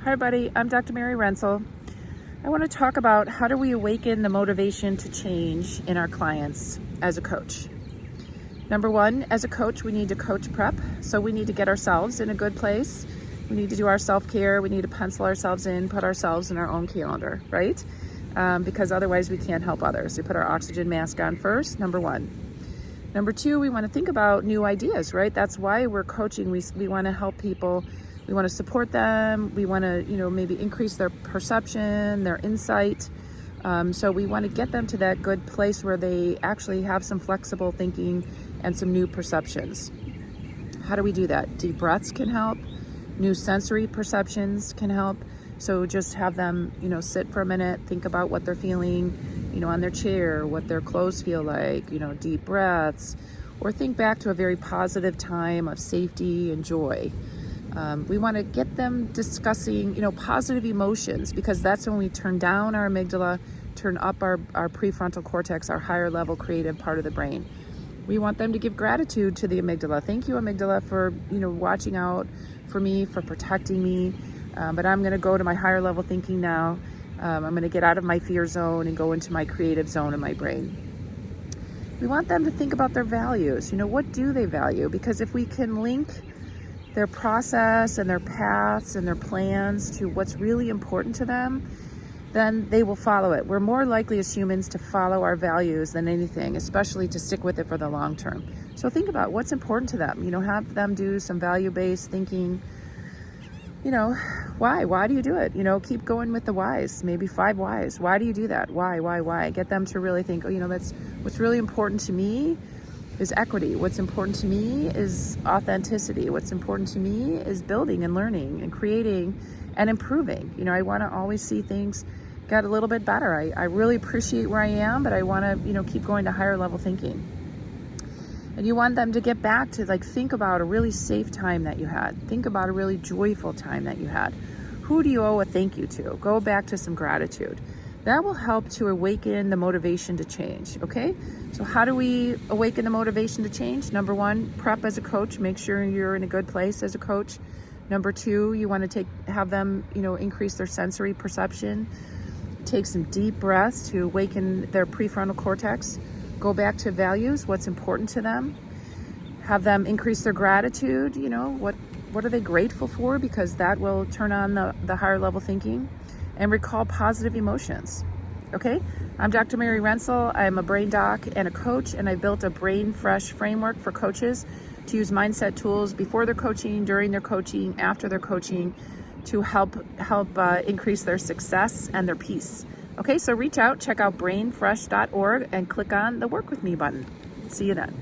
Hi, buddy. I'm Dr. Mary Rensel. I want to talk about how do we awaken the motivation to change in our clients as a coach. Number one, as a coach, we need to coach prep. So we need to get ourselves in a good place. We need to do our self-care. We need to pencil ourselves in, put ourselves in our own calendar, right? Because otherwise we can't help others. We put our oxygen mask on first, number one. Number two, we want to think about new ideas, right? That's why we're coaching. We want to help people. We want to support them. We want to, maybe increase their perception, their insight. So we want to get them to that good place where they actually have some flexible thinking and some new perceptions. How do we do that? Deep breaths can help. New sensory perceptions can help. So just have them, sit for a minute, think about what they're feeling, on their chair, what their clothes feel like, deep breaths, or think back to a very positive time of safety and joy. We want to get them discussing, positive emotions, because that's when we turn down our amygdala, turn up our prefrontal cortex, our higher level creative part of the brain. We want them to give gratitude to the amygdala. Thank you, amygdala, for, watching out for me, for protecting me. But I'm going to go to my higher level thinking now. I'm going to get out of my fear zone and go into my creative zone in my brain. We want them to think about their values. What do they value? Because if we can link their process and their paths and their plans to what's really important to them, then they will follow it. We're more likely as humans to follow our values than anything, especially to stick with it for the long term. So think about what's important to them. Have them do some value-based thinking. Why do you do it? Keep going with the whys, maybe 5 whys. Why do you do that? Why? Get them to really think, that's what's really important to me is equity. What's important to me is authenticity. What's important to me is building and learning and creating and improving. I want to always see things get a little bit better. I really appreciate where I am, but I want to, keep going to higher level thinking. And you want them to get back to think about a really safe time that you had. Think about a really joyful time that you had. Who do you owe a thank you to? Go back to some gratitude. That will help to awaken the motivation to change, okay? So how do we awaken the motivation to change? Number one, prep as a coach. Make sure you're in a good place as a coach. Number two, you want to have them, increase their sensory perception. Take some deep breaths to awaken their prefrontal cortex. Go back to values, what's important to them. Have them increase their gratitude, what are they grateful for, because that will turn on the higher level thinking. And recall positive emotions, okay? I'm Dr. Mary Rensel. I'm a brain doc and a coach, and I built a brain fresh framework for coaches to use mindset tools before their coaching, during their coaching, after their coaching, to help increase their success and their peace. Okay, so reach out, check out brainfresh.org and click on the Work With Me button. See you then.